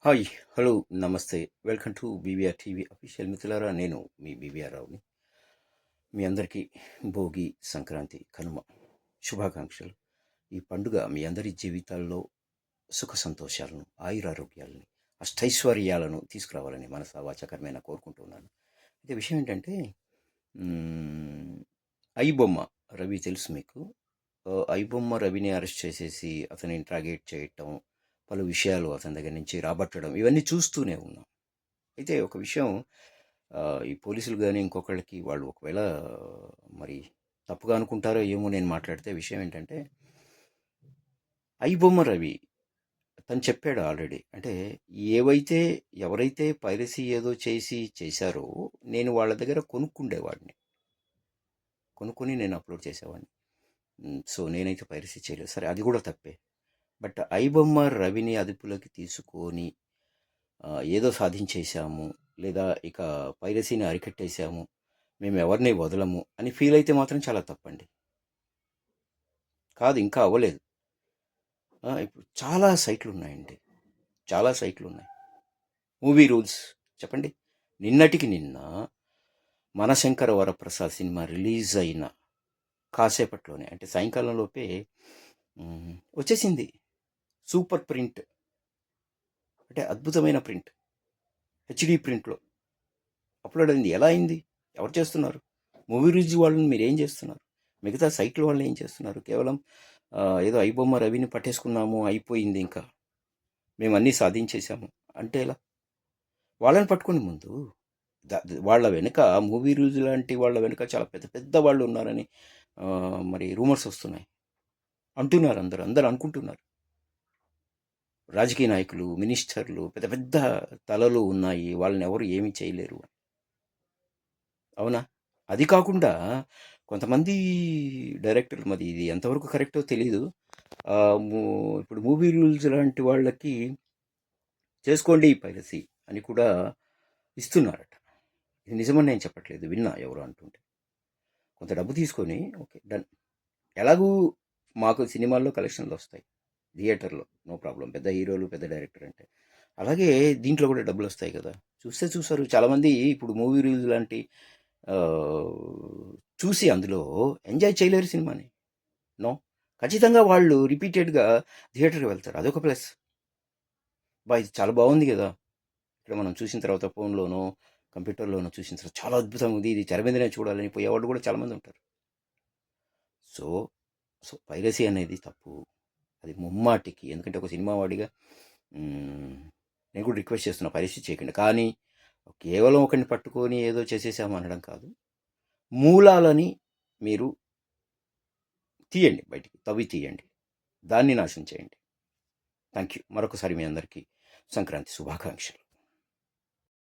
Hi, hello, నమస్తే. Welcome to BVR TV official. మిత్రులారా, నేను మీ బీవీఆర్ రావుని. మీ అందరికీ భోగి, సంక్రాంతి, కనుమ శుభాకాంక్షలు. ఈ పండుగ మీ అందరి జీవితాల్లో సుఖ సంతోషాలను, ఆయురారోగ్యాలని, అష్టైశ్వర్యాలను తీసుకురావాలని మనసా వాచకరమైన కోరుకుంటున్నాను. అయితే విషయం ఏంటంటే, ఐబొమ్మ రవి తెలుసు మీకు. ఐబొమ్మ రవిని అరెస్ట్ చేసేసి అతని ఇంట్రాగేట్ చేయటం, పలు విషయాలు అతని దగ్గర నుంచి రాబట్టడం, ఇవన్నీ చూస్తూనే ఉన్నాం. అయితే ఒక విషయం, ఈ పోలీసులు కానీ ఇంకొకళ్ళకి వాళ్ళు ఒకవేళ మరి తప్పుగా అనుకుంటారో ఏమో నేను మాట్లాడితే, విషయం ఏంటంటే ఐబొమ్మ రవి తను చెప్పాడు ఆల్రెడీ. అంటే ఏవైతే ఎవరైతే పైరసీ ఏదో చేశారో నేను వాళ్ళ దగ్గర కొనుక్కుండేవాడిని, కొనుక్కొని నేను అప్లోడ్ చేసేవాడిని. సో నేనైతే పైరసీ చేయలేదు. సరే, అది కూడా తప్పే. బట్ ఐబొమ్మ రవిని అదుపులోకి తీసుకొని ఏదో సాధించేశాము, లేదా ఇక పైరసీని అరికట్టేశాము, మేము ఎవరిని వదలము అని ఫీల్ అయితే మాత్రం చాలా తప్పండి. కాదు, ఇంకా అవ్వలేదు. ఇప్పుడు చాలా సైట్లు ఉన్నాయండి, చాలా సైట్లు ఉన్నాయి. మూవీ రూల్స్ చెప్పండి. నిన్నటికి నిన్న మనశంకర వరప్రసాద్ సినిమా రిలీజ్ అయిన కాసేపట్లోనే, అంటే సాయంకాలంలోపే వచ్చేసింది సూపర్ ప్రింట్. అంటే అద్భుతమైన ప్రింట్, హెచ్డి ప్రింట్లో అప్లోడ్ అయింది. ఎలా అయింది? ఎవరు చేస్తున్నారు? మూవీ రివ్యూ వాళ్ళని మీరు ఏం చేస్తున్నారు? మిగతా సైట్ల వాళ్ళు ఏం చేస్తున్నారు? కేవలం ఏదో ఐబొమ్మ రవిని పట్టేసుకున్నాము, అయిపోయింది, ఇంకా మేము అన్నీ సాధించేసాము అంటే ఎలా? వాళ్ళని పట్టుకుని ముందు వాళ్ళ వెనుక, మూవీ రివ్యూ లాంటి వాళ్ళ వెనుక చాలా పెద్ద పెద్ద వాళ్ళు ఉన్నారని మరి రూమర్స్ వస్తున్నాయి, అంటున్నారు, అందరూ అనుకుంటున్నారు. రాజకీయ నాయకులు, మినిస్టర్లు, పెద్ద పెద్ద తలలు ఉన్నాయి, వాళ్ళని ఎవరు ఏమీ చేయలేరు. అవునా? అది కాకుండా కొంతమంది డైరెక్టర్లు, మరి ఇది ఎంతవరకు కరెక్టో తెలీదు, ఇప్పుడు మూవీ రూల్స్ లాంటి వాళ్ళకి చేసుకోండి పైరసీ అని కూడా ఇస్తున్నారట. ఇది నిజమని నేను చెప్పట్లేదు, విన్నా ఎవరు అంటుంటే. కొంత డబ్బు తీసుకొని ఓకే డన్, ఎలాగూ మాకు సినిమాల్లో కలెక్షన్లు వస్తాయి, థియేటర్లో నో ప్రాబ్లం, పెద్ద హీరోలు, పెద్ద డైరెక్టర్ అంటే. అలాగే దీంట్లో కూడా డబ్బులు వస్తాయి కదా. చూసారు చాలామంది ఇప్పుడు మూవీ రివ్యూస్ లాంటి చూసి అందులో ఎంజాయ్ చేయలేరు సినిమాని. నో, ఖచ్చితంగా వాళ్ళు రిపీటెడ్గా థియేటర్కి వెళ్తారు. అదొక ప్లస్. ఇది చాలా బాగుంది కదా, ఇక్కడ మనం చూసిన తర్వాత ఫోన్లోనో కంప్యూటర్లోనో చూసిన తర్వాత చాలా అద్భుతంగా ఉంది, ఇది తెర మీదనే చూడాలని పోయేవాళ్ళు కూడా చాలామంది ఉంటారు. సో సో పైరసీ అనేది తప్పు, అది ముమ్మాటికి. ఎందుకంటే ఒక సినిమా వాడిగా నేను కూడా రిక్వెస్ట్ చేస్తున్నా, పైరసీ చేయకండి. కానీ కేవలం ఒకరిని పట్టుకొని ఏదో చేసేసాము అనడం కాదు, మూలాలని మీరు తీయండి, బయటికి తవ్వి తీయండి, దాన్ని నాశనం చేయండి. Thank you. మరొకసారి మీ అందరికీ సంక్రాంతి శుభాకాంక్షలు.